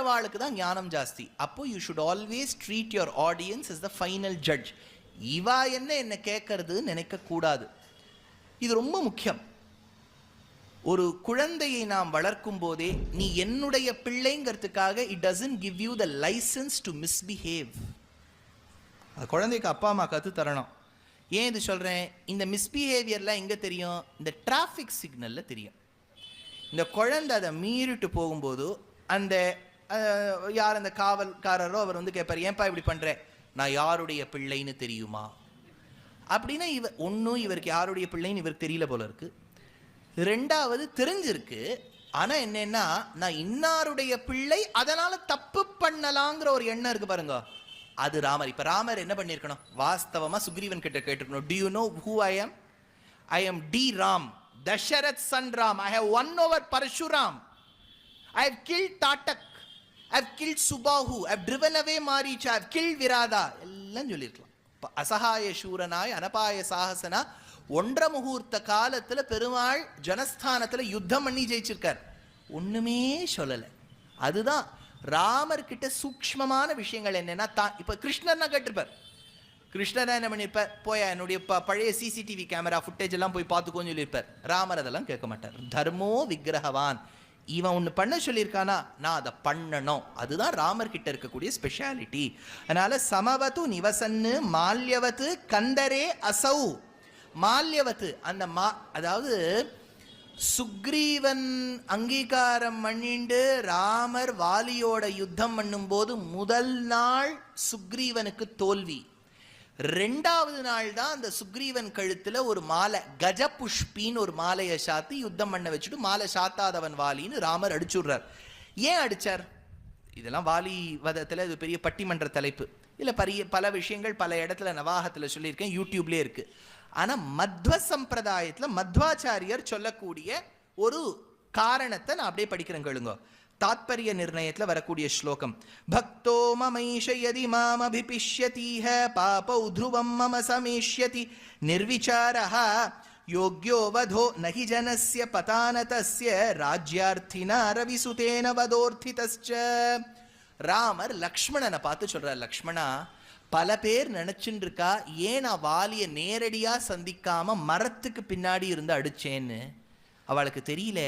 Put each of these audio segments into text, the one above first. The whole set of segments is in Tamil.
கேட்குறவாளுக்கு தான் ஞானம் ஜாஸ்தி. அப்போ you should always treat your audience is the final judge. இவா என்ன கேட்கறதுன்னு நினைக்கக்கூடாது. இது ரொம்ப முக்கியம். ஒரு குழந்தையை நாம் வளர்க்கும் போதே நீ என்னுடைய பிள்ளைங்கிறதுக்காக it doesn't give you the licence to misbehave. குழந்தைக்கு அப்பா அம்மா கற்று தரணும். ஏன் இது சொல்கிறேன்? இந்த மிஸ்பிஹேவியர்லாம் எங்கே தெரியும்? இந்த டிராஃபிக் சிக்னலில் தெரியும். இந்த குழந்தை அதை மீறிட்டு போகும்போது அந்த யார் அந்த காவல்காரரோ அவர் வந்து கேட்பார், ஏன்பா இப்படி பண்ணுற? நான் யாருடைய பிள்ளைன்னு தெரியுமா அப்படின்னா இவருக்கு யாருடைய பிள்ளைன்னு இவருக்கு தெரியல போல இருக்கு. ரெண்டாவது தெரிஞ்சிருக்கு, ஆனா என்னன்னா நான் இன்னாருடைய பிள்ளை அதனால தப்பு பண்ணலாங்கிற ஒரு எண்ணம் இருக்கு பாருங்க. அது ராமர். இப்ப ராமர் என்ன பண்ணிருக்கணும்? வாஸ்தவமா சுக்ரீவன் கிட்ட கேட்டிருக்கணும், do you know who I am? I am D Ram, Dasharat son Ram. I have won over Parshuram. I have killed Tatak. I have killed Subahu. I have driven away Maricha. I have killed Virada. எல்லாம் சொல்லிருக்கலாம். அசகாய சூரனாய் அனபாய சாகசனா ஒன்றரை முகூர்த்த காலத்துல பெருமாள் ஜனஸ்தானத்துல யுத்தம் பண்ணி ஜெயிச்சிருக்கார். ஒண்ணுமே சொல்லல. அதுதான் ராமர் கிட்ட சூக்ஷ்மமான விஷயங்கள். என்னன்னா இப்ப கிருஷ்ணர்னா கேட்டிருப்பார். கிருஷ்ணர் என்ன பண்ணிருப்பார்? போய் என்னுடைய பழைய சிசிடிவி கேமரா ஃபுட்டேஜ் எல்லாம் போய் பார்த்துக்கோன்னு சொல்லியிருப்பார். ராமர் அதெல்லாம் கேட்க மாட்டார். தர்மோ விக்கிரகவான். இவன் ஒன்று பண்ண சொல்லியிருக்கானா, நான் அதை பண்ணணும். அதுதான் ராமர் கிட்ட இருக்கக்கூடிய ஸ்பெஷாலிட்டி. அதனால சமவத்து நிவசன்னு மால்யவத்து கந்தரே அசௌ. மால்யவத்து அந்த அதாவது சுக்ரீவன் அங்கீகாரம் பண்ணிண்டு ராமர் வாலியோட யுத்தம் பண்ணும் போது முதல் நாள் சுக்ரீவனுக்கு தோல்வி. ரெண்டாவது நாள் தான் அந்த சுக்ரீவன் கழுத்துல ஒரு மாலை, கஜபுஷ்பின்னு ஒரு மாலையை சாத்தி யுத்தம் பண்ண வச்சுட்டு மாலை சாத்தாதவன் வாலின்னு ராமர் அடிச்சுடுறார். ஏன் அடிச்சார்? இதெல்லாம் வாலி வதத்துல இது பெரிய பட்டிமன்ற தலைப்பு. இல்ல பல விஷயங்கள் பல இடத்துல நவாகத்துல சொல்லியிருக்கேன், யூடியூப்லயே இருக்கு. ஆனா மத்வ சம்பிரதாயத்துல மத்வாச்சாரியர் சொல்லக்கூடிய ஒரு காரணத்தை நான் அப்படியே படிக்கிறேன் கேளுங்க. தாத்பரிய நிர்ணயத்துல வரக்கூடிய ஸ்லோகம், பக்தோ மமைஷ யதி மாம் அபிபிஷ்யதீஹ பாபௌ த்ருவம் மம சமேஷ்யதி நிர்விசாரஹ யோக்யோ வதோ நஹி ஜனஸ்ய பதானதஸ்ய ராஜ்யார்த்தினா ரவிசுதேன வதோர்த்திதஸ்ச. ராமர் லக்ஷ்மணனை பார்த்து சொல்றார், லக்ஷ்மணா, பல பேர் நினைச்சுட்டு இருக்கா ஏன் நான் வாலியை நேரடியா சந்திக்காம மரத்துக்கு பின்னாடி இருந்து அடிச்சேன்னு. அவளுக்கு தெரியல,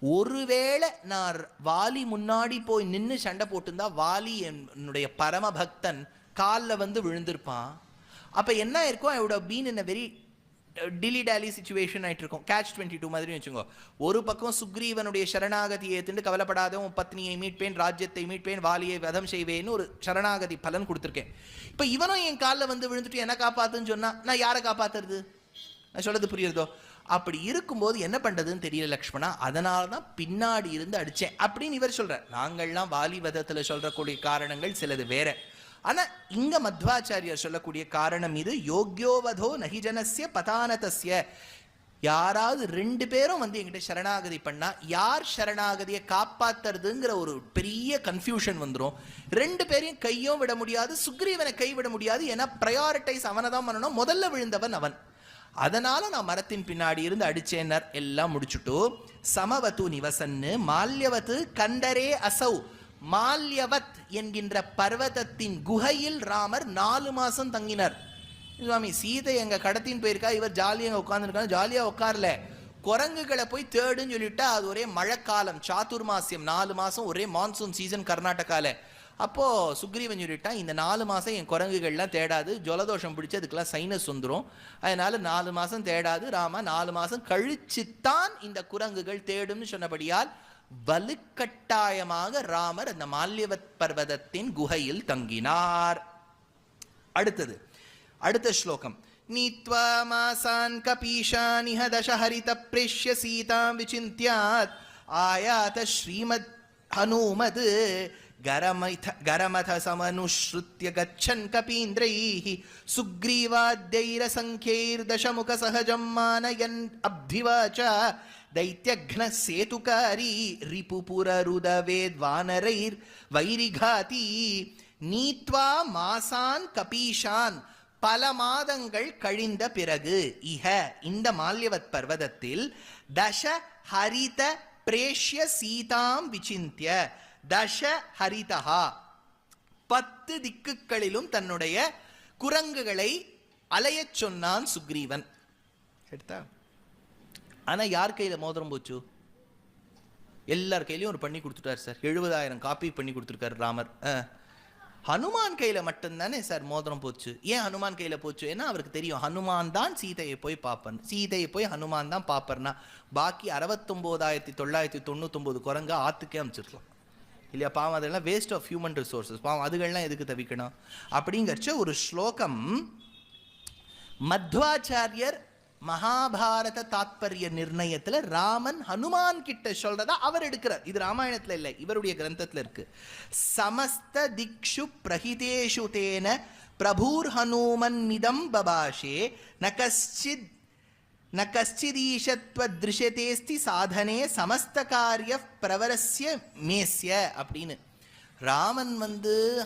ஒருவேளை நான் வாலி முன்னாடி போய் நின்று சண்டை போட்டுருந்தா வாலி என்னுடைய பரம பக்தன் காலில் வந்து விழுந்திருப்பான். அப்போ என்ன இருக்கும்? I would have been in a very dilly dally situation ஆகிட்டு இருக்கும். கேட்ச் 22 மாதிரி வச்சுக்கோ. ஒரு பக்கம் சுக்ரீவனுடைய சரணாகதி ஏத்துண்டு கவலைப்படாத உன் பத்னியை மீட்பேன், ராஜ்யத்தை மீட்பேன், வாலியை வதம் செய்வேன்னு ஒரு சரணாகதி பலன் கொடுத்துருக்கேன். இப்போ இவனும் என் காலில் வந்து விழுந்துட்டு என்ன காப்பாத்துன்னு சொன்னா நான் யாரை காப்பாத்துறது? நான் சொல்றது புரியுறதோ? அப்படி இருக்கும்போது என்ன பண்றதுன்னு தெரியல லக்ஷ்மணா, அதனால தான் பின்னாடி இருந்து அடிச்சேன் அப்படின்னு இவர் சொல்ற. நாங்கள்லாம் வாலி வதத்துல சொல்றக்கூடிய காரணங்கள் சிலது வேற. ஆனா இங்க மத்வாச்சாரியர் சொல்லக்கூடிய காரணம் இது. யோக்யோவதோ நஹிஜனஸ்ய பதானதஸ்ய. யாராவது ரெண்டு பேரும் வந்து என்கிட்ட சரணாகதி பண்ணா யார் சரணாகதியை காப்பாத்துறதுங்கிற ஒரு பெரிய கன்ஃபியூஷன் வந்துடும். ரெண்டு பேரையும் கையும் விட முடியாது, சுக்ரீவனை கைவிட முடியாது. ஏன்னா ப்ரையாரிட்டைஸ் அவனை தான் பண்ணணும். முதல்ல விழுந்தவன் அவன். அதனால நான் மரத்தின் பின்னாடி இருந்து அடிச்சேன்னர். எல்லாம் முடிச்சுட்டு சமவத்து நிவசன்னு மால்யவத்து கண்டரே அசௌ. மால்யவத் என்கின்ற பர்வதத்தின் குகையில் ராமர் 4 மாசம் தங்கினார். சுவாமி, சீதை எங்க கடத்தின்னு போயிருக்கா, இவர் ஜாலியாக உட்கார்ந்துருக்காங்க. ஜாலியா உட்கார்ல, குரங்குகளை போய் தேடுன்னு சொல்லிட்டா அது ஒரே மழைக்காலம், சாதுர்மாசியம், 4 மாசம் ஒரே மான்சூன் சீசன் கர்நாடகால. அப்போ சுக்ரீவன் சொல்லிட்டான், இந்த 4 மாசம் என் குரங்குகள்லாம் தேடாது, ஜலதோஷம் பிடிச்சி அதுக்கெல்லாம் சைனஸ் வந்துடும். அதனால 4 மாசம் தேடாது ராமா, 4 மாசம் கழிச்சுத்தான் இந்த குரங்குகள் தேடும்னு சொன்னபடியால் வலுக்கட்டாயமாக ராமர் அந்த மால்யவத் பர்வதத்தின் குகையில் தங்கினார். அடுத்த ஸ்லோகம், நீத்வா மாசான் கபீஷானிஹ தசஹரித ப்ரேஷ்ய சீதாம் விசிந்த்யாத் ஆயாத ஸ்ரீமத் ஹனுமத் கரமத சமனுஸ்ருத்ய கச்சன் கபீந்திரைஹ சுக்ரீவாத்யைரசங்கைர் தசமுக சஹஜம் மானயன் அப்திவாச தைத்யக்ன சேதுகாரி ரிபுபுரருதவேத் வானரைர் வைரிகாதி. நீத்வா மாசான் கபீஷான், பல மாதங்கள் கழிந்த பிறகு, இஹ இந்த மால்யவத் பர்வதத்தில், தச ஹரித பிரேஷ்ய சீதாம் விசிந்திய, தச ஹரிதஹா 10 திக்குகளிலும் தன்னுடைய குரங்குகளை அலையச் சொன்னான் சுக்ரீவன். எடுத்தா ஆனா யார் கையில மோதிரம் போச்சு? எல்லார் கையிலையும் ஒரு பண்ணி கொடுத்துட்டார் சார். 70,000 காப்பி பண்ணி கொடுத்துருக்காரு ராமர். ஹனுமான் கையில மட்டும்தானே சார் மோதிரம் போச்சு. ஏன் ஹனுமான் கையில போச்சு? ஏன்னா அவருக்கு தெரியும் ஹனுமான் தான் சீதையை போய் பார்ப்பன், சீதையை போய் ஹனுமான் தான் பார்ப்பர்னா பாக்கி 69,999 குரங்க ஆத்துக்கே அமைச்சிருக்கலாம் இல்லையா? பாவம் அதெல்லாம் வேஸ்ட் ஆஃப் ஹியூமன் ரிசோர்சஸ். பாவம் அதுகள்லாம் எதுக்கு தவிக்கணும்? அப்படிங்கிறச்ச ஒரு ஸ்லோகம் மத்வாச்சாரியர் மகாபாரத தாத்பரிய நிர்ணயத்துல ராமன் ஹனுமான் கிட்ட சொல்றதா அவர் எடுக்கிறார். இது ராமாயணத்துல இல்ல, இவருடைய கிரந்தத்துல இருக்கு. சமஸ்த திக்ஷு பிரஹிதேஷு தேன பிரபூர் ஹனுமன் மிதம் பபாஷே ந கஷ்சிதீஷத்வ திருஷ்யதேஸ்தி சாதனே சமஸ்த காரிய பிரவரஸ்ய மேஸ்ய அப்படின்னு ராமன்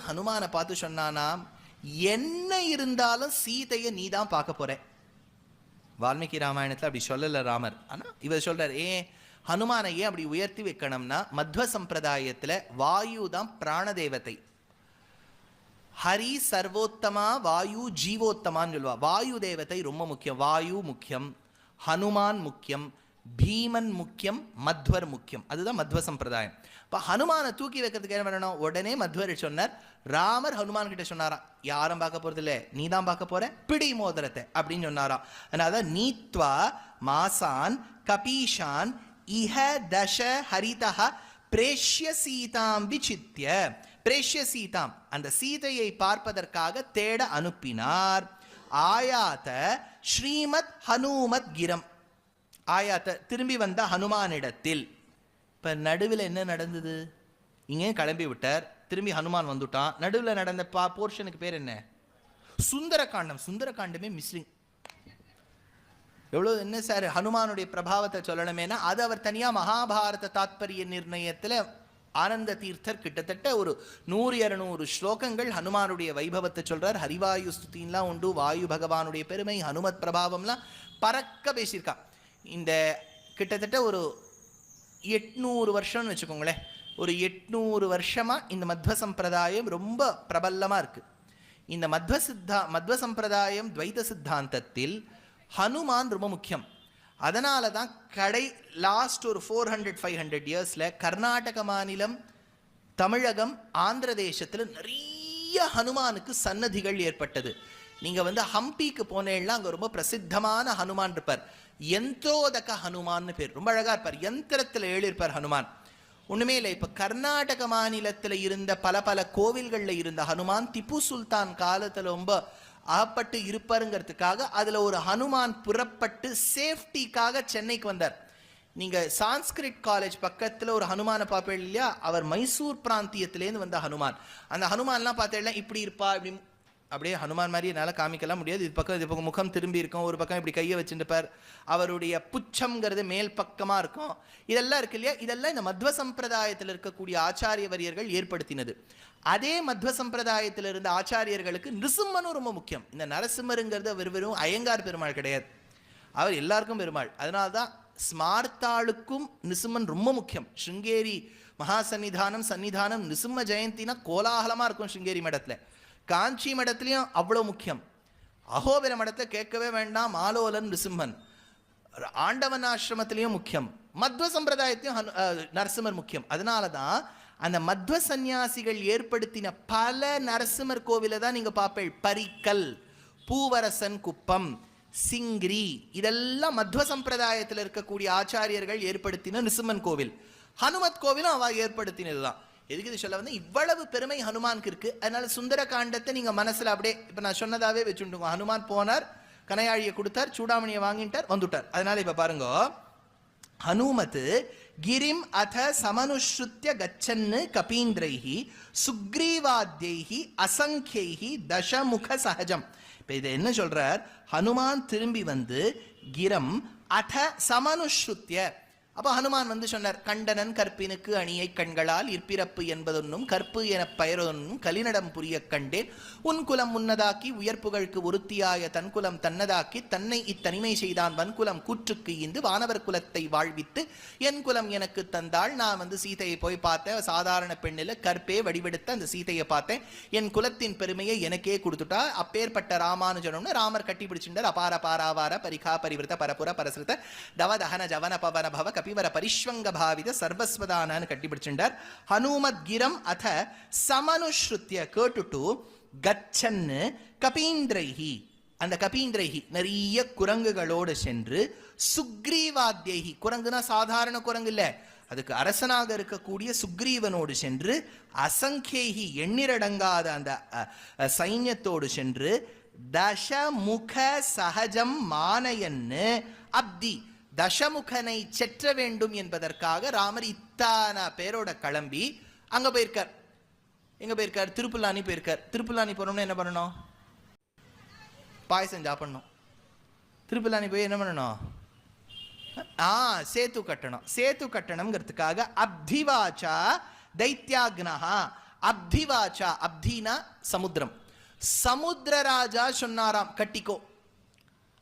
ஹனுமானை பார்த்து சொன்னானாம், என்ன இருந்தாலும் சீதையை நீ தான் பார்க்க போற. வால்மீகி ராமாயணத்தில் அப்படி சொல்லல ராமர். ஆனால் இவர் சொல்றார், ஹனுமானை ஏன் அப்படி உயர்த்தி வைக்கணும்னா மத்வ சம்பிரதாயத்தில் வாயு தான் பிராண தேவதை. ஹரி சர்வோத்தமா, வாயு ஜீவோத்தமான்னு சொல்லுவா. வாயு தேவதை ரொம்ப முக்கியம். வாயு முக்கியம், ஹனுமான் முக்கியம், பீமன் முக்கியம், மத்வர் முக்கியம். அதுதான் மத்வ சம்பிரதாயம். இப்போ ஹனுமானை தூக்கி வைக்கிறதுக்கு என்ன பண்ணணும்? உடனே மத்வர் சொன்னார். ராமர் ஹனுமான் கிட்ட சொன்னாராம், யாரும் பார்க்க போறது இல்லை, நீ தான் பார்க்க போற, பிடி மோதிரத்தை அப்படின்னு சொன்னாராம். அதனால நீத்வா மாசான் கபீஷான் இஹ தச ஹரிதஹ பிரேஷ்ய சீதாம் விசித்ய. பிரேஷ்ய சீதாம் அந்த சீதையை பார்ப்பதற்காக தேட அனுப்பினார். ஆயாத ஸ்ரீமத் ஹனுமத் கிரம். ஆயாத்த திரும்பி வந்த ஹனுமானிடத்தில். இப்ப நடுவில் என்ன நடந்தது? இங்கே கிளம்பி விட்டார், திரும்பி ஹனுமான் வந்துட்டான். நடுவில் நடந்த போர்ஷனுக்கு பேர் என்ன? சுந்தரகாண்டம். சுந்தரகாண்டமே மிஸ்லிங். எவ்வளவு என்ன சார் ஹனுமானுடைய பிரபாவத்தை சொல்லணுமேனா அது அவர் தனியா மகாபாரத தாத்பரிய நிர்ணயத்தில் ஆனந்த தீர்த்தர் கிட்டத்தட்ட ஒரு 100-200 ஸ்லோகங்கள் ஹனுமானுடைய வைபவத்தை சொல்றார். ஹரிவாயு ஸ்துதின்லாம் உண்டு, வாயு பகவானுடைய பெருமை, ஹனுமத் பிரபாவம்லாம் பறக்க பேசியிருக்கான். இந்த கிட்டத்தட்ட ஒரு 800 வருஷம்னு வச்சுக்கோங்களேன். ஒரு 800 வருஷமா இந்த மத்வ சம்பிரதாயம் ரொம்ப பிரபலமா இருக்கு. இந்த மத்வ சம்பிரதாயம் துவைத சித்தாந்தத்தில் ஹனுமான் ரொம்ப முக்கியம். அதனால தான் லாஸ்ட் ஒரு 400-500 இயர்ஸ்ல கர்நாடக மாநிலம், தமிழகம், ஆந்திர தேசத்துல நிறைய ஹனுமானுக்கு சன்னதிகள் ஏற்பட்டது. நீங்க ஹம்பிக்கு போனேன்னா அங்க ரொம்ப பிரசித்தமான ஹனுமான் இருப்பார். யந்திரோதக ஹனுமான்னு பேர், ரொம்ப அழகா இருப்பார். யந்திரத்துல எழுதியிருப்பார் ஹனுமான். ஒண்ணுமே இல்லை. இப்ப கர்நாடக மாநிலத்துல இருந்த பல கோவில்கள்ல இருந்த ஹனுமான் திப்பு சுல்தான் காலத்துல ரொம்ப அகப்பட்டு இருப்பாருங்கிறதுக்காக அதுல ஒரு ஹனுமான் புறப்பட்டு சேஃப்டிக்காக சென்னைக்கு வந்தார். நீங்க சான்ஸ்கிரிட் காலேஜ் பக்கத்துல ஒரு ஹனுமான பார்ப்பேன் இல்லையா? அவர் மைசூர் பிராந்தியத்திலேருந்து வந்த ஹனுமான். அந்த ஹனுமான்லாம் பார்த்தேன் இப்படி இருப்பா, இப்படி அப்படியே ஹனுமான் மாதிரி என்னால் காமிக்கலாம் முடியாது. இது பக்கம் முகம் திரும்பி இருக்கும், ஒரு பக்கம் இப்படி கையை வச்சுருப்பார். அவருடைய புச்சம்ங்கிறது மேல் பக்கமாக இருக்கும். இதெல்லாம் இருக்கு இல்லையா? இதெல்லாம் இந்த மத்வ சம்பிரதாயத்தில் இருக்கக்கூடிய ஆச்சாரிய வரியர்கள் ஏற்படுத்தினது. அதே மத்வ சம்பிரதாயத்தில் இருந்த ஆச்சாரியர்களுக்கு நிருசிம்மனும் ரொம்ப முக்கியம். இந்த நரசிம்மருங்கிறது வெறும் அய்யங்கார் பெருமாள் கிடையாது, அவர் எல்லாருக்கும் பெருமாள். அதனால்தான் ஸ்மார்த்தாளுக்கும் நிருசிம்மன் ரொம்ப முக்கியம். ஸ்ருங்கேரி மகா சன்னிதானம் நிருசிம்ம ஜெயந்தினா கோலாகலமாக இருக்கும் ஸ்ருங்கேரி மடத்தில். காஞ்சி மடத்துலையும் அவ்வளோ முக்கியம். அகோபிர மடத்தில் கேட்கவே வேண்டாம், ஆலோலன் நிருசிம்மன். ஆண்டவன் ஆசிரமத்திலையும் முக்கியம். மத்வ சம்பிரதாயத்தையும் நரசிம்மர் முக்கியம். அதனால தான் அந்த மத்வ சந்நியாசிகள் ஏற்படுத்தின பல நரசிம்மர் கோவிலை தான் நீங்க பார்ப்பேன். பரிக்கல், பூவரசன் குப்பம், சிங்கிரி, இதெல்லாம் மத்வ சம்பிரதாயத்தில் இருக்கக்கூடிய ஆச்சாரியர்கள் ஏற்படுத்தின நிருசிம்மன் கோவில். ஹனுமத் கோவிலும் அவ ஏற்படுத்தினதுதான். எதுக்கு இது சொல்ல இவ்வளவு பெருமை ஹனுமானுக்கு இருக்கு. அதனால சுந்தர காண்டத்தை நீங்க மனசுல அப்படியே இப்ப நான் சொன்னதாவே வச்சுட்டுங்க. ஹனுமான் போனார், கனையாழியை கொடுத்தார், சூடாமணியை வாங்கிட்டார், வந்துட்டார். அதனால இப்ப பாருங்க, ஹனுமத் கிரிம் அத சமனுஷ்ருத்ய கச்சன்னு கபீந்திரைஹி சுக்ரீவாத்யைஹி அசங்கியைஹி தசமுக சஹஜம். இப்ப இதை என்ன சொல்றார்? ஹனுமான் திரும்பி வந்து கிரம் அத சமனுஷ்ருத்ய, அப்ப ஹனுமான் வந்து சொன்னார், கண்டனன் கற்பினுக்கு அணியை கண்களால் இற்பிறப்பு என்பதொன்னும் கற்பு என பெயரொன்னும் கலிநடம் புரிய கண்டேன். உன் குலம் முன்னதாக்கி உயர்ப்புகளுக்கு ஒருத்தியாய தன்குலம் தன்னதாக்கி தன்னை இத்தனிமை செய்தான் வன்குலம் கூற்றுக்கு ஈந்து வானவர் குலத்தை வாழ்வித்து என் குலம் எனக்கு தந்தாள். நான் வந்து சீதையை போய் பார்த்தேன், சாதாரண பெண்ணில் கற்பே வடிவெடுத்த அந்த சீதையை பார்த்தேன், என் குலத்தின் பெருமையை எனக்கே கொடுத்துட்டா. அப்பேற்பட்ட ராமானுஜனம்னு ராமர் கட்டி பிடிச்சிட்டார். அபார பாராவார பரிகா பரிவிருத்த பரபுர பரசிருத்த தவதஹன ஜவன பவன பவ கபிவர பரிஷ்வங்க பாவித சர்வஸ்வதானு கட்டி பிடிச்சிட்டார். ஹனுமத் கிரம் அத சமனுஸ்ருத்திய கேட்டுட்டு கச்சன்னு கபீந்திரைஹி, அந்த கபீந்திரைஹி நிறைய குரங்குகளோடு சென்று சுக்ரீவாத்யைஹி, குரங்குனா சாதாரண குரங்கு இல்ல, அதுக்கு அரசனாக இருக்கக்கூடிய சுக்ரீவனோடு சென்று அசங்கேஹி எண்ணிரடங்காத அந்த சைன்யத்தோடு சென்று தசமுக சகஜம் மானயன்னு அப்தி, தசமுகனை செற்ற வேண்டும் என்பதற்காக ராமர் இத்தான பேரோட கிளம்பி அங்க போயிருக்கார். எங்க போயிருக்கார்? திருப்புல்லானி போயிருக்கார். திருப்புல்லானி போனோம்னா என்ன பண்ணணும்? பாயசம் சாப்பிடணும். திருப்புல்லானி போய் என்ன பண்ணணும்? சேத்து கட்டணும். சேத்து கட்டணம்ங்கிறதுக்காக அப்திவாச்சா தைத்யாக்னஹா, அப்திவாச்சா, அப்தினா சமுத்திரம், சமுத்திரராஜா சொன்னாராம் கட்டிக்கோ.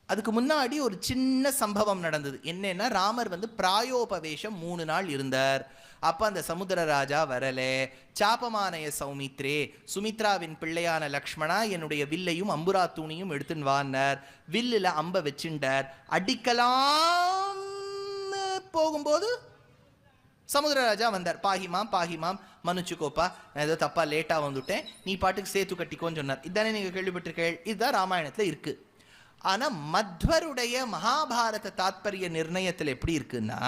அதுக்கு முன்னாடி ஒரு சின்ன சம்பவம் நடந்தது. என்னன்னா, ராமர் வந்து பிராயோபவேஷம் 3 நாள் இருந்தார். அப்ப அந்த சமுத்திரராஜா வரலே. சாபமானய சௌமித்ரே, சுமித்ராவின் பிள்ளையான லக்ஷ்மணா என்னுடைய வில்லையும் அம்புரா தூணியும் எடுத்துன்னு வான்னார். வில்லுல அம்ப வச்சுண்டார். அடிக்கலாம் போகும்போது சமுத்திரராஜா வந்தார். பாகிமாம் பாகிமாம், மன்னிச்சுக்கோப்பா, நான் ஏதோ தப்பா லேட்டா வந்துட்டேன், நீ பாட்டுக்கு சேத்து கட்டிக்கோன்னு சொன்னார். இதுதானே நீங்க கேள்விப்பட்டிருக்கீங்க. இதுதான் ராமாயணத்துல இருக்கு. ஆனா மத்வருடைய மகாபாரத தாத்பரிய நிர்ணயத்தில் எப்படி இருக்குன்னா,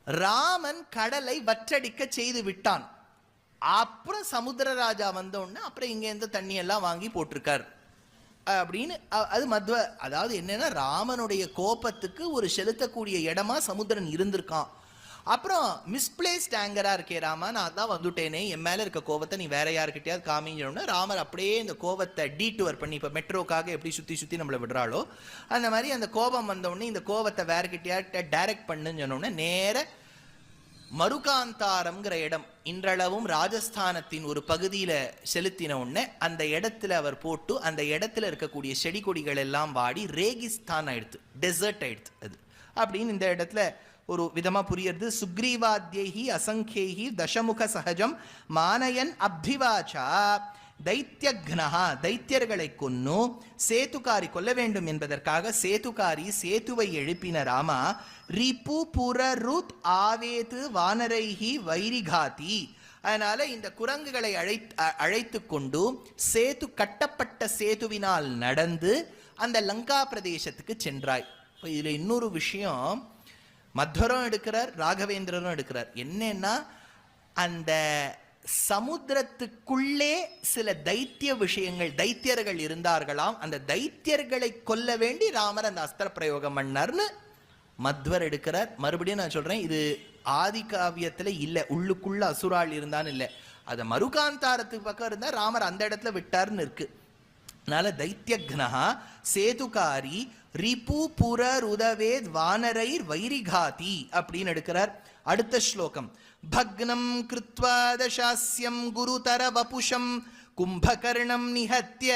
ராமன் கடலை வற்றடிக்க செய்து விட்டான். அப்புறம் சமுத்திரராஜா வந்தோடனே அப்புறம் இங்க இருந்து தண்ணி எல்லாம் வாங்கி போட்டிருக்கார் அப்படின்னு. அது மத்வ, அதாவது என்னன்னா, ராமனுடைய கோபத்துக்கு ஒரு செலுத்தக்கூடிய இடமா சமுத்திரன் இருந்திருக்கான். அப்புறம் மிஸ்பிளேஸ்ட் ஆங்கரா இருக்கே ராமா, நான் தான் வந்துட்டேனே, என் மேல இருக்க கோபத்தை நீ வேற யாருக்கிட்டையாவது காமிஞ்சோன்னு ராமர் அப்படியே இந்த கோபத்தை டீட்டுவர் பண்ணி, இப்போ மெட்ரோக்காக எப்படி சுத்தி சுத்தி நம்மளை விடுறாளோ அந்த மாதிரி அந்த கோபம் வந்தோடனே இந்த கோபத்தை வேற கிட்டையாட்ட டைரக்ட் பண்ணுன்னு சொன்னோடனே நேர மருகாந்தாரம்ங்கிற இடம், இன்றளவும் ராஜஸ்தானத்தின் ஒரு பகுதியில செலுத்தின உடனே அந்த இடத்துல அவர் போட்டு அந்த இடத்துல இருக்கக்கூடிய செடி கொடிகள் எல்லாம் வாடி ரேகிஸ்தான் ஆயிடுத்து, டெசர்ட் ஆயிடுத்து. அது அப்படின்னு இந்த இடத்துல ஒரு விதமா புரியுறது. சுக்ரீவாத்யைஹி அசங்கேஹி தசமுக சகஜம் மானயன் அப்திவாச்சா தைத்யக்னஹா, தைத்தியர்களை கொன்னு சேத்துக்காரி கொல்ல வேண்டும் என்பதற்காக சேத்துக்காரி சேத்துவை எழுப்பின ராமா. ரிபு புரருத் ஆவேது வானரைஹி வைரிகாதி, அதனால இந்த குரங்குகளை அழைத்து கொண்டு சேது கட்டப்பட்ட சேதுவினால் நடந்து அந்த லங்கா பிரதேசத்துக்கு சென்றாய். இப்போ இதுல இன்னொரு விஷயம் மத்வரும் எடுக்கிறார், ராகவேந்திரரும் எடுக்கிறார். என்னன்னா, அந்த சமுத்திரத்துக்குள்ளே சில தைத்திய விஷயங்கள், தைத்தியர்கள் இருந்தார்களாம். அந்த தைத்தியர்களை கொல்ல வேண்டி ராமர் அந்த அஸ்திர பிரயோகம் பண்ணார்னு மத்வர் எடுக்கிறார். மறுபடியும் நான் சொல்றேன், இது ஆதி காவியத்துல இல்ல, உள்ளுக்குள்ள அசுரால் இருந்தான்னு இல்லை, அது மருகாந்தாரத்துக்கு பக்கம் இருந்தா ராமர் அந்த இடத்துல விட்டார்னு இருக்கு. அதனால தைத்யக்னஹா சேதுகாரி ரிபு புரருதவேத் வானரைர் வைரிகாதி அப்படின்னு எடுக்கிறார். அடுத்த ஸ்லோகம், பக்னம் கிருத்வா தசாஸ்யம் குருதர வபுஷம் கும்பகர்ணம் நிஹத்ய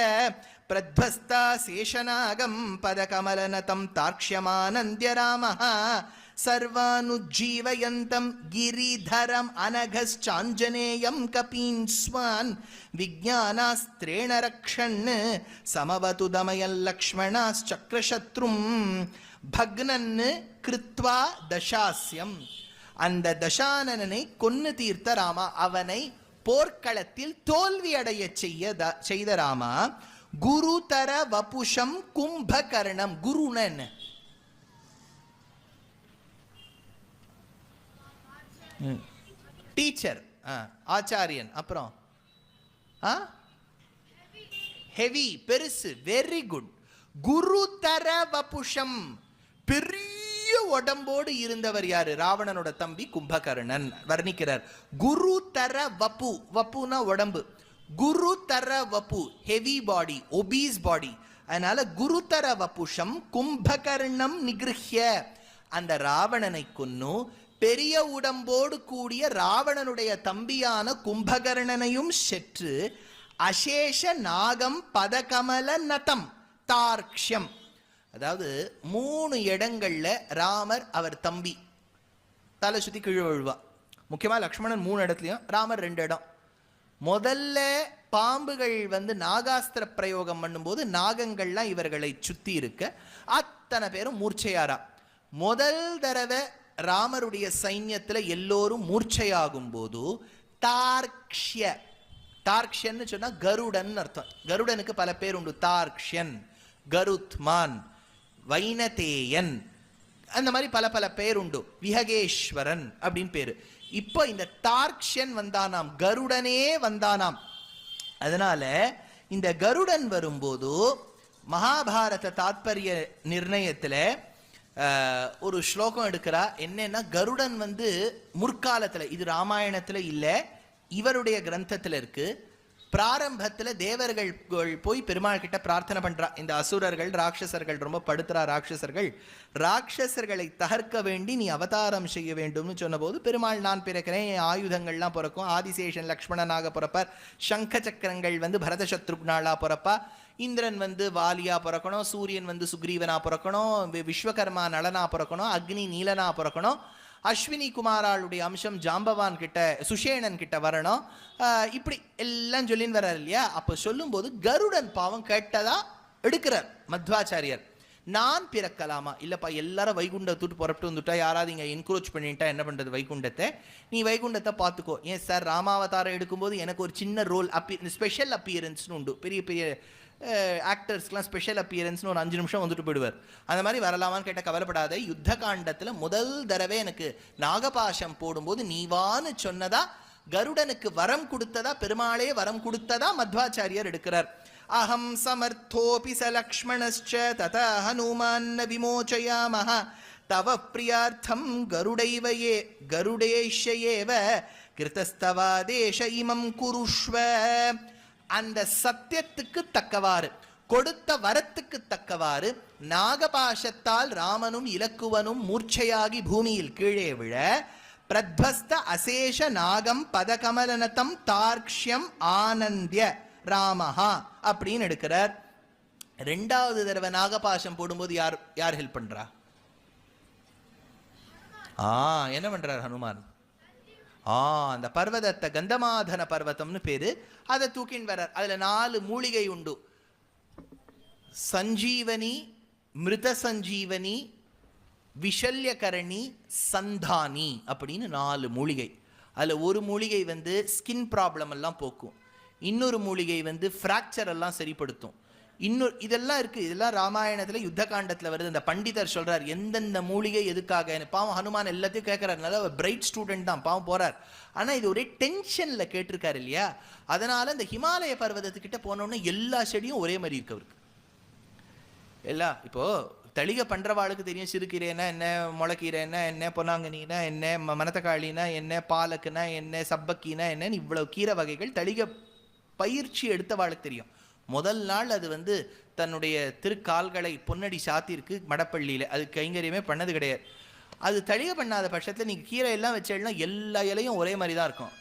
பிரத்வஸ்தா சேஷநாகம் பதகமலநதம் தார்க்ஷ்யமானந்த்ய ராமஹ சர்வானுஜ்ஜீவயந்தம் கிரிதரம் அனகஸ்சாஞ்சனேயம் கபீன் ஸ்வான் விஜ்ஞானாஸ்திரேண ரக்ஷன் சமவது தமயல் லக்ஷ்மணாச்சக்ரசத்ரும் பக்னன் கிருத்வா தசாஸ்யம், அந்த தசானனனை கொன்னு தீர்த்த ராமா, அவனை போர்க்களத்தில் தோல்வி அடைய செய்த ராமா. குருதர வபுஷம் கும்பகர்ணம், குருனன் டீச்சர், ஆச்சாரியன். அப்புறம் ஹெவி, பெருசு, வெரி குட். குருதர வபுஷம், பெரிய உடம்போடு இருந்தவர் யாரு? ராவணனோட தம்பி கும்பகர்ணன் வர்ணிக்கிறார். குருதர வபு, வப்புனா உடம்பு, குருதர வபு ஹெவி பாடி, ஒபீஸ் பாடி. அதனால குருதர வபுஷம் கும்பகர்ணம் நிகிருஹ்ய, அந்த ராவணனை கொன்னு பெரிய உடம்போடு கூடிய ராவணனுடைய தம்பியான கும்பகர்ணனையும் செற்று அசேஷ நாகம் பதகமல நதம் தார்க்ஷ்யம். அதாவது 3 இடங்கள்ல ராமர் அவர் தம்பி தலை சுத்தி கீழே விழுவா. முக்கியமா லக்ஷ்மணன் 3 இடத்துலயும், ராமர் 2 இடம். முதல்ல பாம்புகள் நாகாஸ்திர பிரயோகம் பண்ணும்போது நாகங்கள்லாம் இவர்களை சுத்தி இருக்க அத்தனை பேரும் மூர்ச்சையாரா. முதல் தடவை ராமருடைய சைன்யத்துல எல்லோரும் மூர்ச்சையாகும் போது தார்க்ஷ்ய, தார்க்ஷ்யன்னு சொன்னா கருடன் அர்த்தம். கருடனுக்கு பல பேர் உண்டு. தார்க்ஷ்யன், கருத்மான், வைனதேயன், அந்த மாதிரி பல பல பேர் உண்டு. விஹகேஸ்வரன் அப்படின்னு பேரு. இப்போ இந்த தார்க்ஷ்யன் வந்தானாம், கருடனே வந்தானாம். அதனால இந்த கருடன் வரும்போது மகாபாரத தாத்பரிய நிர்ணயத்துல ஒரு ஸ்லோகம் எடுக்கிறா. என்னன்னா, கருடன் முற்காலத்துல, இது ராமாயணத்துல இல்ல, இவருடைய கிரந்தத்துல இருக்கு. பிராரம்பத்துல தேவர்கள் போய் பெருமாள் கிட்ட பிரார்த்தனை பண்றா. இந்த அசுரர்கள் ராட்சசர்கள் ரொம்ப படுத்துறா. ராட்சசர்களை தகர்க்க வேண்டி நீ அவதாரம் செய்ய வேண்டும்னு சொன்ன போது பெருமாள் நான் பிறக்கிறேன், என் ஆயுதங்கள்லாம் பிறக்கும், ஆதிசேஷன் லக்ஷ்மணனாக பிறப்பார், சங்க சக்கரங்கள் பரத சத்ருக்னாலா பிறப்பா, இந்திரன் வாலியா பிறக்கணும், சூரியன் சுக்ரீவனா பிறக்கணும், விஸ்வகர்மா நளனா பிறக்கணும், அக்னி நீலனா பிறக்கணும், அஸ்வினி குமாராளுடைய அம்சம் ஜாம்பவான் கிட்ட சுஷேணன் கிட்ட வரணும், இப்படி எல்லாம் சொல்லின்னு வர்றாரு இல்லையா. அப்ப சொல்லும் போது கருடன் பாவம் கேட்டதா எடுக்கிறார் மத்வாச்சாரியர். நான் பிறக்கலாமா? இல்லப்பா, எல்லாரும் வைகுண்டத்துட்டு புறப்பட்டு வந்துட்டா, யாராவது இங்க என்கரேஜ் பண்ணிட்டா என்ன பண்றது வைகுண்டத்தை, நீ வைகுண்டத்தை பார்த்துக்கோ. ஏன் சார், ராமாவதாரம் எடுக்கும்போது எனக்கு ஒரு சின்ன ரோல் ஸ்பெஷல் அப்பியரன்ஸ்னு உண்டு. பெரிய பெரிய ஆக்டர்ஸ்க்கெலாம் ஸ்பெஷல் அப்பியரன்ஸ்னு ஒரு 5 நிமிஷம் வந்துட்டு போயிடுவார். அந்த மாதிரி வரலாமான்னு கேட்ட கவலைப்படாத. யுத்த காண்டத்தில் முதல் தடவை எனக்கு நாகபாஷம் போடும்போது நீவான்னு சொன்னதா, கருடனுக்கு வரம் கொடுத்ததா, பெருமாளே வரம் கொடுத்ததா மத்வாச்சாரியர் எடுக்கிறார். அகம் சமர்த்தோபி ச லக்ஷ்மணஸ்ச ததா ஹனுமான் விமோச்சயாமஹ தவ பிரியார்த்தம் கருடைவயே கருடேஷயேவ கிருதஸ்தவாதேஷ இமம் குருஷ்வ. அந்த சத்தியத்துக்கு தக்கவாறு, கொடுத்த வரத்துக்கு தக்கவாறு நாகபாஷத்தால் ராமனும் இலக்குவனும் மூர்ச்சையாகி பூமியில் கீழே விழ பிரத்வஸ்த அசேஷ நாகம் பதகமலனதம் தார்க்ஷ்யம் ஆனந்திய ராமஹா அப்படின்னு எடுக்கிறார். 2வது தடவை நாகபாஷம் போடும்போது யார் ஹெல்ப் பண்றா? என்ன பண்றார் ஹனுமான்? அந்த பர்வதத்தை கந்தமாதன பர்வதம்னு பேரு, அதை தூக்கின் வர்றார். அதுல 4 மூலிகை உண்டு. சஞ்சீவனி, மிருத சஞ்சீவனி, விஷல்யகரணி, சந்தானி அப்படின்னு 4 மூலிகை. அதுல ஒரு மூலிகை ஸ்கின் ப்ராப்ளம் எல்லாம் போக்கும், இன்னொரு மூலிகை ஃப்ராக்சர் எல்லாம் சரிப்படுத்தும், இன்னொரு இதெல்லாம் இருக்கு. இதெல்லாம் ராமாயணத்துல யுத்த காண்டத்துல வருது. அந்த பண்டிதர் சொல்றார் எந்தெந்த மூலிகை எதுக்காக. பாவம் ஹனுமான் எல்லாத்தையும் கேட்கிறார். நல்ல பிரைட் ஸ்டூடெண்ட் தான், பாவம் போறார். ஆனா இது ஒரே டென்ஷன்ல கேட்டிருக்காரு இல்லையா. அதனால இந்த ஹிமாலய பர்வதத்துக்கிட்ட போனோம்னா எல்லா செடியும் ஒரே மாதிரி இருக்கு அவருக்கு. எல்லாம் இப்போ தளிகை பண்றவாளுக்கு தெரியும், சிறுகீரைனா என்ன, முளைக்கீரைனா என்ன, பொன்னாங்கனினா என்ன, மணத்தக்காளினா என்ன, பாலக்குனா என்ன, சப்பக்கினா என்னன்னு இவ்வளவு கீரை வகைகள் தளிகை பயிற்சி எடுத்தவாளுக்கு தெரியும். முதல் நாள் அது தன்னுடைய திருக்கால்களை பொன்னடி சாத்திருக்கு மடப்பள்ளியில, அது கைங்கரியமே பண்ணது கிடையாது. அது தளிகை பண்ணாத பட்சத்தில் நீங்க கீரை எல்லாம் வச்சேன்னா எல்லா இலையும் ஒரே மாதிரி தான் இருக்கும்.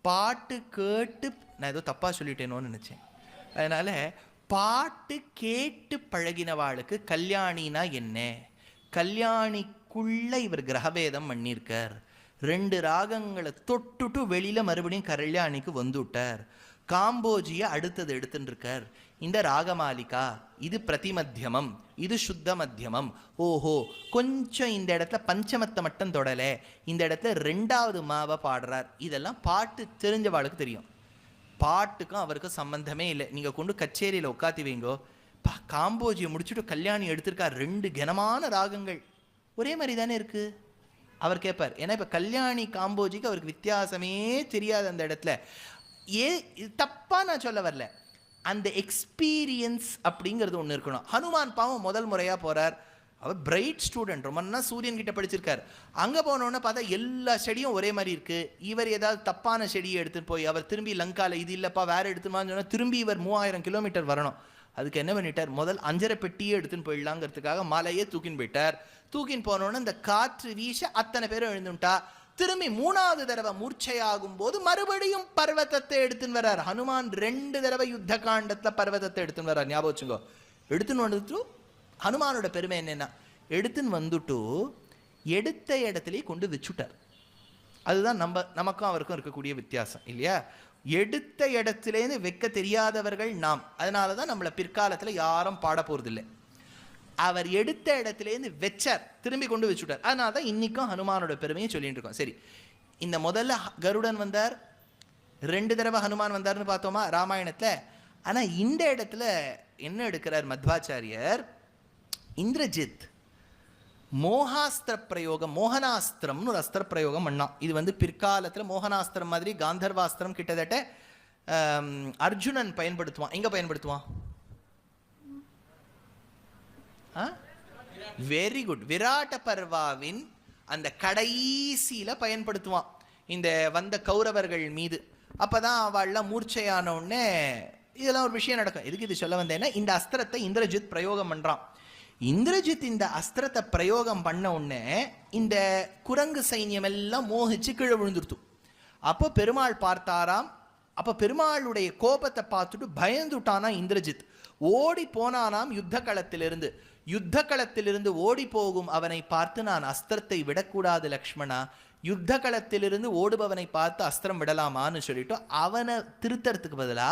பாட்டு கேட்டு, நான் ஏதோ தப்பா சொல்லிட்டேனோன்னு நினைச்சேன். அதனால பாட்டு கேட்டு பழகினவாளுக்கு கல்யாணினா என்ன, கல்யாணிக்குள்ள இவர் கிரகபேதம் பண்ணியிருக்கார். 2 ராகங்களை தொட்டுட்டு வெளியில மறுபடியும் கல்யாணிக்கு வந்துட்டார். காம்போஜிய அடுத்தது எடுத்துட்டு இருக்கார். இந்த ராகமாலிகா இது பிரதிமத்தியமம், இது சுத்த மத்தியமம். ஓஹோ, கொஞ்சம் இந்த இடத்துல பஞ்சமத்தை மட்டும் தொடல, இந்த இடத்துல 2வது மாவை பாடுறார். இதெல்லாம் பாட்டு தெரிஞ்சவாளுக்கு தெரியும். பாட்டுக்கும் அவருக்கும் சம்பந்தமே இல்லை. நீங்க கொண்டு கச்சேரியில உட்காத்தி வைங்கோ, காம்போஜியை முடிச்சுட்டு கல்யாணி எடுத்திருக்கார். 2 கனமான ராகங்கள் ஒரே மாதிரி தானே இருக்கு. அவர் கேட்பார். ஏன்னா இப்ப கல்யாணி காம்போஜிக்கு அவருக்கு வித்தியாசமே தெரியாது அந்த இடத்துல. தப்பா நான் சொல்ல வரல, அந்த எக்ஸ்பீரியன்ஸ் அப்படிங்கிறது ஒன்று இருக்கணும். ஹனுமான் பாவம் முதல் முறையா போறார். அவர் பிரைட் ஸ்டூடெண்ட், ரொம்ப சூரியன் கிட்ட படிச்சிருக்கார். அங்க போனோன்னு பார்த்தா எல்லா செடியும் ஒரே மாதிரி இருக்கு. இவர் ஏதாவது தப்பான செடியை எடுத்துட்டு போய் அவர் திரும்பி லங்கால இது இல்லப்பா வேற எடுத்துமான்னு சொன்னா திரும்பி இவர் 3000 கிலோமீட்டர் வரணும். அதுக்கு என்ன பண்ணிட்டார், முதல் 5.5 பெட்டியே எடுத்துன்னு போயிடலாங்கிறதுக்காக மலையே தூக்கின்னு போயிட்டார். தூக்கின்னு போனோன்னு இந்த காற்று வீச அத்தனை பேரும் எழுந்துட்டா. திரும்பி 3வது தடவை மூர்ச்சையாகும் போது மறுபடியும் பர்வதத்தை எடுத்துன்னு வர்றார். ஹனுமான் 2 தடவை யுத்த காண்டத்துல பர்வதத்தை எடுத்துன்னு வர்றார். ஞாபகம் வச்சுக்கோ. எடுத்துன்னு வந்துட்டு ஹனுமானோட பெருமை என்னன்னா, எடுத்துன்னு வந்துட்டு எடுத்த இடத்துலயே கொண்டு வச்சுட்டார். அதுதான் நமக்கும் அவருக்கும் இருக்கக்கூடிய வித்தியாசம் இல்லையா? எடுத்த இடத்துலேருந்து வைக்க தெரியாதவர்கள் நாம். அதனாலதான் நம்மளை பிற்காலத்துல யாரும் பாட போறது இல்லை. அவர் எடுத்த இடத்துலேருந்து வச்சார், திரும்பி கொண்டு வச்சுட்டார். அதனால தான் இன்னைக்கும் ஹனுமானோட பெருமையை சொல்லிட்டு இருக்கோம். சரி, இந்த முதல்ல கருடன் வந்தார், 2 தடவை ஹனுமான் வந்தார்னு பார்த்தோமா ராமாயணத்துல. ஆனா இந்த இடத்துல என்ன எடுக்கிறார் மத்வாச்சாரியர், இந்திரஜித் மோகாஸ்திர பிரயோகம், மோகனாஸ்திரம்னு ஒரு அஸ்திர பிரயோகம் பண்ணான். இது பிற்காலத்தில் மோகனாஸ்திரம் மாதிரி காந்தர்வாஸ்திரம் கிட்டத்தட்ட அர்ஜுனன் பயன்படுத்துவான். எங்க பயன்படுத்துவான்? வெரி குட், விராட்ட பர்வாவின் அந்த கடைசியில பயன்படுத்துவான் இந்த வந்த கௌரவர்கள் மீது. அப்பதான் அவள்லாம் மூர்ச்சையான உடனே இதெல்லாம் ஒரு விஷயம் நடக்கும். எதுக்கு இது சொல்ல வந்தேன்னா, இந்த அஸ்திரத்தை இந்திரஜித் பிரயோகம் பண்றான். இந்திரஜித் இந்த அஸ்திரத்தை பிரயோகம் பண்ண உடனே இந்த குரங்கு சைன்யம் எல்லாம் மோகிச்சு கீழே விழுந்துருத்து. அப்போ பெருமாள் பார்த்தாராம். அப்ப பெருமாளுடைய கோபத்தை பார்த்துட்டு பயந்துட்டானா இந்திரஜித். ஓடி போனானாம் யுத்த களத்திலிருந்து. யுத்த களத்திலிருந்து ஓடி போகும் அவனை பார்த்து, நான் அஸ்திரத்தை விடக்கூடாது லக்ஷ்மணா, யுத்த களத்திலிருந்து ஓடுபவனை பார்த்து அஸ்திரம் விடலாமான்னு சொல்லிட்டு அவனை திருத்தறதுக்கு பதிலா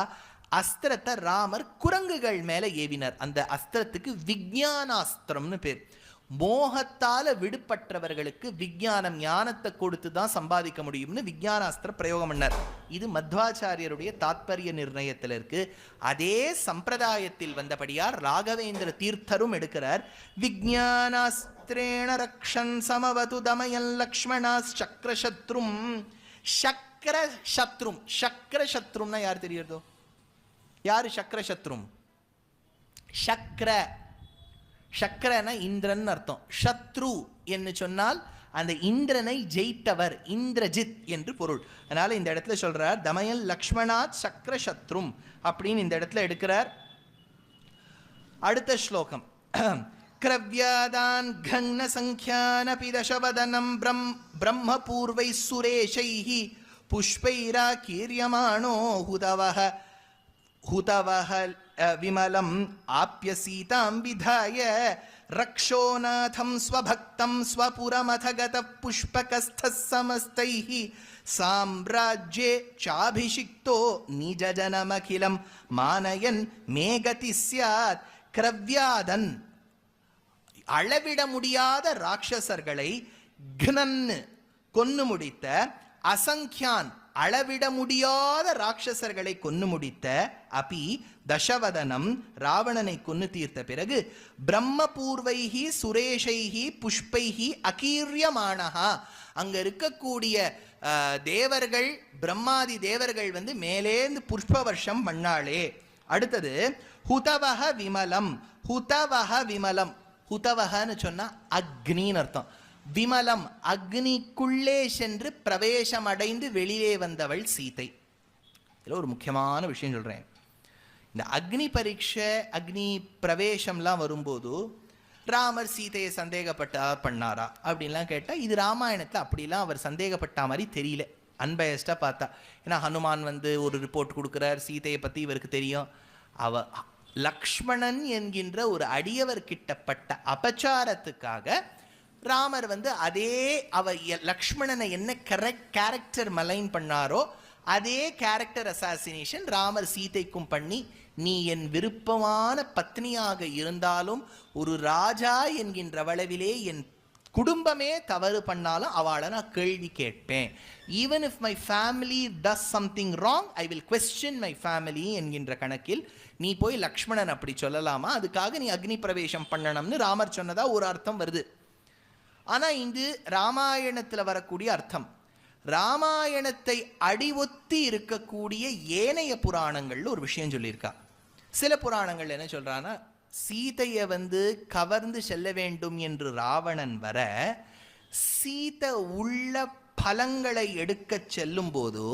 அஸ்திரத்தை ராமர் குரங்குகள் மேல ஏவினார். அந்த அஸ்திரத்துக்கு விஞ்ஞானாஸ்திரம்னு பேர். மோகத்தால விடுபட்டவர்களுக்கு விஞ்ஞானம், ஞானத்தை கொடுத்து தான் சம்பாதிக்க முடியும்னு விஞ்ஞானாஸ்திர பிரயோகம் பண்ணார். இது மத்வாச்சாரியருடைய தாத்பரிய நிர்ணயத்தில் இருக்கு. அதே சம்பிரதாயத்தில் வந்தபடியார் ராகவேந்திர தீர்த்தரும் எடுக்கிறார். விஞ்ஞானாஸ்திரேண ரக்ஷன் சமவது தமயன் லக்ஷ்மணா சக்ரசத்ரும். சக்ரசத்ரும், சக்ரசத்ரும்னா யார் தெரியுறதோ? யாரு சக்ரசத்ரும்? சக்ர, சக்கரன இந்திரன் அர்த்தம். சத்ரு என்று சொன்னால் அந்த இந்திரனை ஜெயித்தவர், இந்திரஜித் என்று பொருள். அதனால இந்த இடத்துல சொல்றார் தமயன் லக்ஷ்மணாத் சக்கர சத்ரும் அப்படின்னு இந்த இடத்துல எடுக்கிறார். அடுத்த ஸ்லோகம், கிரவ்யாதான் கன்ன சங்கியானபி தசவதனம் பிரம்ம பூர்வை சுரேஷைஹி புஷ்பைரா கீரியமானோ ஹுதவஹ ஹுதவஹ விமலம் ஆப்ய சீதாம் விதாய ரக்ஷோநாதம் ஸ்வபக்தம் ஸ்வபுரமதகத புஷ்பகஸ்தஸ் சமஸ்தைஹி சாம்ராஜ்யே சாபிஷிக்தோ நிஜஜனமகிலம் மானயன் மேகதி ஸ்யாத். கிரவ்யாதன், அளவிட முடியாத ராட்சசர்களை கனன் கொன்னு முடித்த, அசங்கியான் அளவிட முடியாத ராட்சசர்களை கொன்னு முடித்த, அபி தசவதனம் ராவணனை கொன்னு தீர்த்த பிறகு பிரம்மபூர்வைஹி சுரேஷைஹி புஷ்பைஹி அகீரியமானஹா, அங்க இருக்கக்கூடிய தேவர்கள், பிரம்மாதி தேவர்கள் மேலேந்து புஷ்ப வருஷம் பண்ணாளே. அடுத்தது ஹுதவஹ விமலம். ஹுதவஹ விமலம், ஹுதவஹன்னு சொன்னா அக்னின்னு அர்த்தம். விமலம், அக்னிக்குள்ளே சென்று பிரவேசம் அடைந்து வெளியே வந்தவள் சீதை. இதில் ஒரு முக்கியமான விஷயம் சொல்றேன். இந்த அக்னி பரீட்சை, அக்னி பிரவேசம்லாம் வரும்போது ராமர் சீதையை பண்ணாரா அப்படின்லாம் கேட்டால், இது ராமாயணத்தில் அப்படிலாம் அவர் சந்தேகப்பட்ட மாதிரி தெரியல, அன்பயஸ்டாக பார்த்தா. ஏன்னா ஹனுமான் ஒரு ரிப்போர்ட் கொடுக்குறார், சீதையை பற்றி இவருக்கு தெரியும். லக்ஷ்மணன் என்கின்ற ஒரு அடியவர் கிட்டப்பட்ட அபச்சாரத்துக்காக ராமர் அதே லக்ஷ்மணனை என்ன கேரக்டர் மலைன் பண்ணாரோ அதே கேரக்டர் அசாசினேஷன் ராமர் சீதைக்கும் பண்ணி, நீ என் விருப்பமான பத்னியாக இருந்தாலும் ஒரு ராஜா என்கின்ற அளவிலே என் குடும்பமே தவறு பண்ணாலும் அவளை நான் கேள்வி கேட்பேன். Even if my family does something wrong, I will question my family என்கின்ற கணக்கில் நீ போய் லக்ஷ்மணன் அப்படி சொல்லலாமா, அதுக்காக நீ அக்னி பிரவேசம் பண்ணணும்னு ராமர் சொன்னதா ஒரு அர்த்தம் வருது. ஆனா இது ராமாயணத்தில் வரக்கூடிய அர்த்தம். ராமாயணத்தை அடிவொத்தி இருக்கக்கூடிய ஏனைய புராணங்கள்ல ஒரு விஷயம் சொல்லியிருக்கா. சில புராணங்கள் என்ன சொல்றான்னா, சீதையை கவர்ந்து செல்ல வேண்டும் என்று ராவணன் வர, சீதை உள்ள பலங்களை எடுக்க செல்லும் போது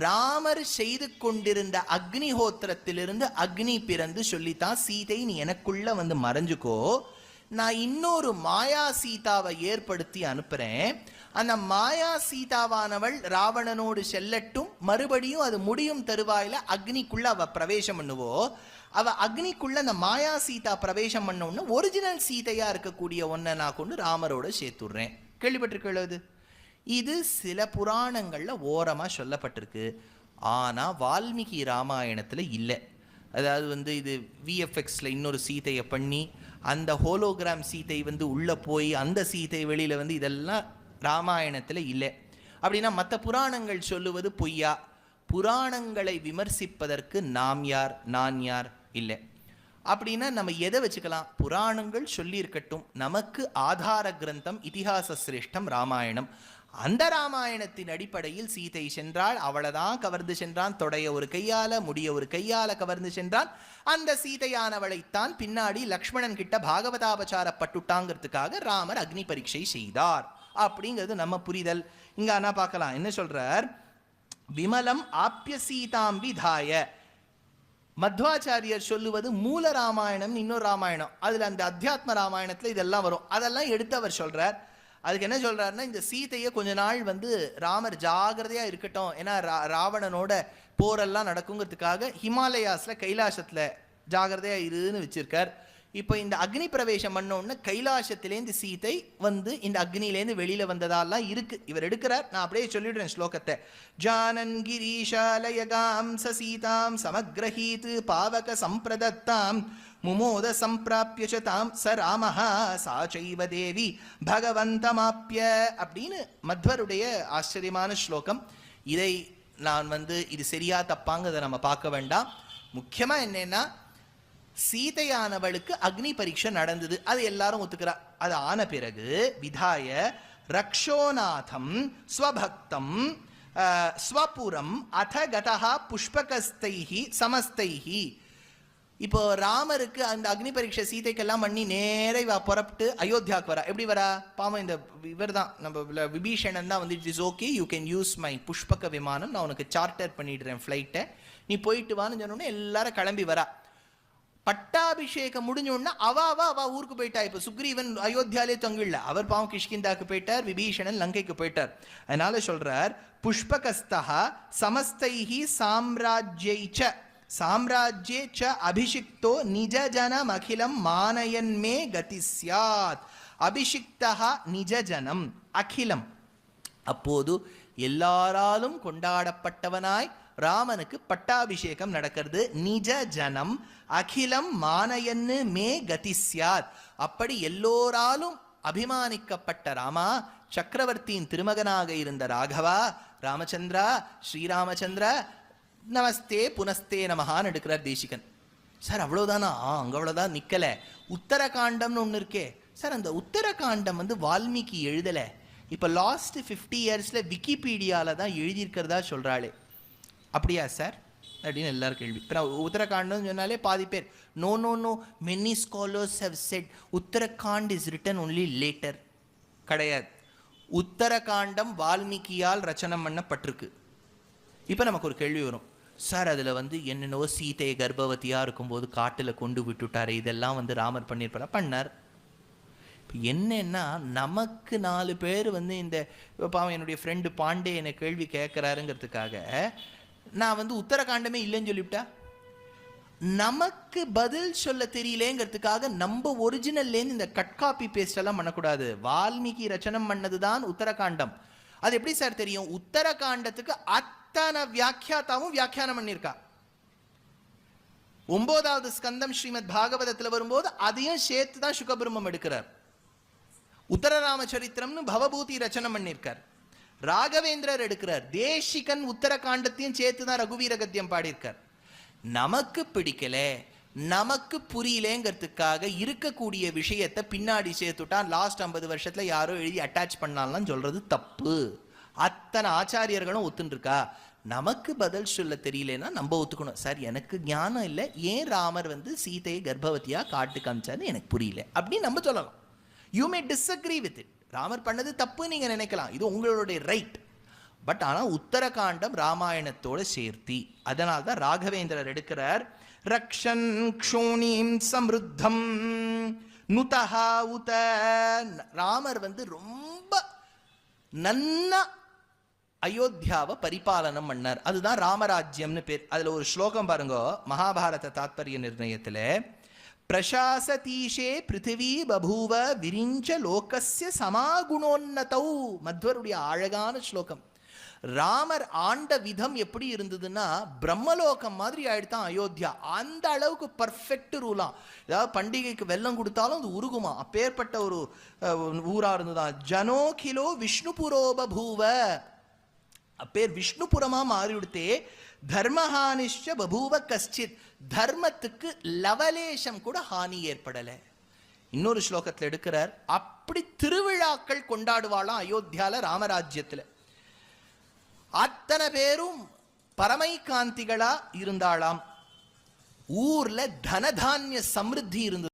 ராமர் செய்து கொண்டிருந்த அக்னிஹோத்திரத்திலிருந்து அக்னி பிறந்து சொல்லித்தான், சீதை நீ எனக்குள்ள வந்து மறைஞ்சுக்கோ, நான் இன்னொரு மாயா சீதாவை ஏற்படுத்தி அனுப்புறேன், அந்த மாயா சீதாவானவள் ராவணனோடு செல்லட்டும், மறுபடியும் அது முடியும் தருவாயில அக்னிக்குள்ள அவ பிரவேசம் பண்ணுவோ, அவ அக்னிக்குள்ள அந்த மாயா சீதா பிரவேசம் பண்ண உடனே ஒரிஜினல் சீதையா இருக்கக்கூடிய ஒன்றை நான் கொண்டு ராமரோட சேர்த்துடுறேன். கேள்விப்பட்டிருக்கிறது? இது சில புராணங்கள்ல ஓரமா சொல்லப்பட்டிருக்கு. ஆனா வால்மீகி ராமாயணத்துல இல்லை. அதாவது வந்து இது விஎஃப்எக்ஸ்ல இன்னொரு சீதையை பண்ணி அந்த ஹோலோகிராம் சீதை வந்து உள்ள போய் அந்த சீதை வெளியில வந்து இதெல்லாம் ராமாயணத்துல இல்லை. அப்படின்னா மற்ற புராணங்கள் சொல்லுவது பொய்யா? புராணங்களை விமர்சிப்பதற்கு நாம் யார் நான் யார்? இல்லை. அப்படின்னா நம்ம எதை வச்சுக்கலாம்? புராணங்கள் சொல்லி இருக்கட்டும், நமக்கு ஆதார கிரந்தம் இதிகாச சிரேஷ்டம் ராமாயணம். அந்த ராமாயணத்தின் அடிப்படையில் சீதை சென்றாள், அவளைதான் கவர்ந்து சென்றான், தொடைய ஒரு கையால முடிய ஒரு கையால கவர்ந்து சென்றான். அந்த சீதையானவளைத்தான் பின்னாடி லக்ஷ்மணன் கிட்ட பாகவதாபச்சாரப்பட்டுட்டாங்கிறதுக்காக ராமர் அக்னி பரீட்சை செய்தார் அப்படிங்கிறது நம்ம புரிதல். இங்க ஆனா பார்க்கலாம் என்ன சொல்றார், விமலம் ஆப்ய சீதாம் விதாய. மத்வாச்சாரியர் சொல்லுவது மூல ராமாயணம், இன்னொரு ராமாயணம், அதுல அந்த அத்தியாத்ம ராமாயணத்துல இதெல்லாம் வரும், அதெல்லாம் எடுத்து அவர் சொல்றார். அதுக்கு என்ன சொல்றாருன்னா, இந்த சீதையை கொஞ்ச நாள் வந்து ராமர் ஜாகிரதையா இருக்கட்டும், ஏன்னா ராவணனோட போரெல்லாம் நடக்குங்கிறதுக்காக ஹிமாலயாஸ்ல கைலாசத்துல ஜாகிரதையா இருன்னு வச்சிருக்கார். இப்போ இந்த அக்னி பிரவேசம் பண்ணோன்னு கைலாசத்திலேருந்து சீதை வந்து இந்த அக்னிலேருந்து வெளியில வந்ததாலாம் இருக்கு. இவர் எடுக்கிறார், நான் அப்படியே சொல்லிடுறேன் ஸ்லோகத்தை. ஜானன் கிரீஷாலயகாம் சீதாம் சமக்ரஹீத் பாவக சம்பிரதத்தாம் முமோத சம்பிராப்ய தாம் ச ராமஹா சாச்சைவ தேவி பகவந்தமாப்ய அப்படின்னு மத்வருடைய ஆச்சரியமான ஸ்லோகம். இதை நான் வந்து இது சரியா தப்பாங்கிறத நம்ம பார்க்க வேண்டாம். முக்கியமா என்னன்னா, சீதையானவளுக்கு அக்னி பரீட்சை நடந்தது, அது எல்லாரும் ஒத்துக்கிறார். அது ஆன பிறகு விதாய ரக்ஷோநாதம் ஸ்வபக்தம் ஸ்வபுரம் அத கதஹா புஷ்பகஸ்தைஹி சமஸ்தைஹி. இப்போ ராமருக்கு அந்த அக்னி பரீட்சை சீதைக்கெல்லாம் பண்ணி நேர இவ புறப்பட்டு அயோத்தியாவுக்கு வரா. எப்படி வரா? பாவம் இந்த இவர் தான் நம்ம விபீஷணன் தான் வந்து, it is okay, you can use my Pushpaka விமானம், நான் உனக்கு சார்ட்டர் பண்ணிடுறேன் ஃப்ளைட்டை, நீ போயிட்டு வான்னு சொன்னோடனே எல்லாரும் கிளம்பி வரா. பட்டாபிஷேகம் முடிஞ்சோன்னா அவ ஊருக்கு போயிட்டா. இப்ப சுக்ரீவன் அயோத்தியாலே தங்கிடல, அவர் பாவம் கிஷ்கிந்தாக்கு போயிட்டார், விபீஷணன் லங்கைக்கு போயிட்டார். அதனால சொல்றார், புஷ்பகஸ்தஹ சமஸ்தைஹி சாம்ராஜ்யைச்ச சாம்ராஜ்யே ச அபிஷிக்தோ நிஜ ஜனம் அகிலம் மானயன் மே கதி ஸ்யாத். அபிஷிக்தஹ நிஜ ஜனம் அகிலம். அப்போது எல்லாராலும் கொண்டாடப்பட்டவனாய் ராமனுக்கு பட்டாபிஷேகம் நடக்கிறது. நிஜ ஜனம் அகிலம் மானயன்னு மே கதி ஸ்யாத். அப்படி எல்லோராலும் அபிமானிக்கப்பட்ட ராமா, சக்கரவர்த்தியின் திருமகனாக இருந்த ராகவா, ராமச்சந்திரா, ஸ்ரீராமச்சந்திரா, நமஸ்தே புனஸ்தே நமஹான்னு எடுக்கிறார் தேசிகன். சார் அவ்வளவுதானா? அங்க அவ்வளவுதான் நிக்கல. உத்தரகாண்டம்னு ஒண்ணு இருக்கே சார், அந்த உத்தரகாண்டம் வந்து வால்மீகி எழுதல. இப்ப லாஸ்ட் 50 இயர்ஸ்ல விக்கிபீடியால தான் எழுதியிருக்கிறதா சொல்றாளே, அப்படியா சார் அப்படின்னு எல்லாரும் கேள்வி. இப்போ உத்தரகாண்டம் சொன்னாலே பாதி பேர் no no no, many scholars have said Uttarakanda is written only later. கிடையாது, உத்தரகாண்டம் வால்மீகியால் ரச்சனம் பண்ணப்பட்டிருக்கு. இப்போ நமக்கு ஒரு கேள்வி வரும், சார் அதில் வந்து என்னென்னவோ சீதையை கர்ப்பவதியாக இருக்கும்போது காட்டில் கொண்டு விட்டுட்டாரு, இதெல்லாம் வந்து ராமர் பண்ணியிருப்பாரா? பண்ணார். இப்போ என்னன்னா, நமக்கு 4 பேர் வந்து இந்த பாவம் என்னுடைய ஃப்ரெண்டு பாண்டே என்னை கேள்வி கேட்குறாருங்கிறதுக்காக நான் வந்து உத்தரகாண்டமே இல்லைன்னு சொல்லிவிட்டா, நமக்கு பதில் சொல்ல தெரியலேங்கிறதுக்காக நம்ம ஒரிஜினல்லேருந்து இந்த கட் காப்பி பேஸ்ட் எல்லாம் பண்ணக்கூடாது. வால்மீகி ரச்சனம் பண்ணதுதான் உத்தரகாண்டம். அது எப்படி சார் தெரியும்? உத்தரகாண்டத்துக்கு அத்தனை வியாக்கியாத்தாவும் வியாக்கியானம் பண்ணியிருக்கா. 9வது ஸ்கந்தம் ஸ்ரீமத் பாகவதத்தில் வரும்போது அதையும் சேர்த்து தான் சுகபிரம்மம் எடுக்கிறார். உத்தரராமச்சரித்திரம்னு பவபூதி ரச்சனை பண்ணியிருக்கார். ராகவேந்திரர் எடுக்கிறார். தேசிகன் உத்தரகாண்டத்தையும் சேர்த்து தான் ரகுவீர கத்தியம் பாடியிருக்கார். நமக்கு பிடிக்கல, நமக்கு புரியலேங்கிறதுக்காக இருக்கக்கூடிய விஷயத்தை பின்னாடி சேர்த்துட்டான். லாஸ்ட் 50 வருஷத்துல யாரோ எழுதி அட்டாச் பண்ணாலாம் சொல்றது தப்பு. அத்தனை ஆச்சாரியர்களும் ஒத்துருக்கா. நமக்கு பதில் சொல்ல தெரியலன்னா நம்ம ஒத்துக்கணும். சார் எனக்கு ஞானம் இல்லை, ஏன் ராமர் வந்து சீதையை கர்ப்பவதியா காட்டு காமிச்சான்னு எனக்கு புரியல அப்படின்னு நம்ம சொல்லலாம். You may disagree with it. Ramar பண்ணது தப்பு நீங்க நினைக்கலாம், இது உங்களுடைய ரைட். பட் ஆனால் உத்தரகாண்டம் ராமாயணத்தோட சேர்த்தி. அதனால தான் ராகவேந்திரர் எடுக்கிறார், ரக்ஷன் க்ஷோணீம் சம்ருத்தம் நுதஹா உத. ராமர் ரொம்ப நன்னா அயோத்தியாவை பரிபாலனம் பண்ணார். அதுதான் ராமராஜ்யம்னு பேர். அதுல ஒரு ஸ்லோகம் பாருங்க, மகாபாரத தாத்பரிய நிர்ணயத்துல, பிரசாசதீஷே பிருத்திவி பபூவ விரிஞ்ச லோகஸ்ய சமாகுணோன்னதௌ. மத்வருடைய அழகான ஸ்லோகம். ராமர் ஆண்ட விதம் எப்படி இருந்ததுன்னா பிரம்மலோகம் மாதிரி ஆயிடுதான் அயோத்தியா. அந்த அளவுக்கு பர்ஃபெக்ட் ரூலாம். ஏதாவது பண்டிகைக்கு வெல்லம் கொடுத்தாலும் அது உருகுமா, அப்பேற்பட்ட ஒரு ஊரா இருந்துதான். ஜனோகிலோ விஷ்ணுபுரோ பபூவ, அப்பேர் விஷ்ணுபுரமா மாறிவிடுத்தே. தர்மஹானிஷ்ட பபூவ கஷ்டித், தர்மத்துக்கு லவலேஷம் கூட ஹானி ஏற்படல. இன்னொரு ஸ்லோகத்தில் எடுக்கிறார், அப்படி திருவிழாக்கள் கொண்டாடுவாளாம் அயோத்தியால ராமராஜ்யத்துல. அத்தனை பேரும் பரமைகாந்திகளா இருந்தாளாம். ஊர்ல தனதானிய சமிருத்தி இருந்தது.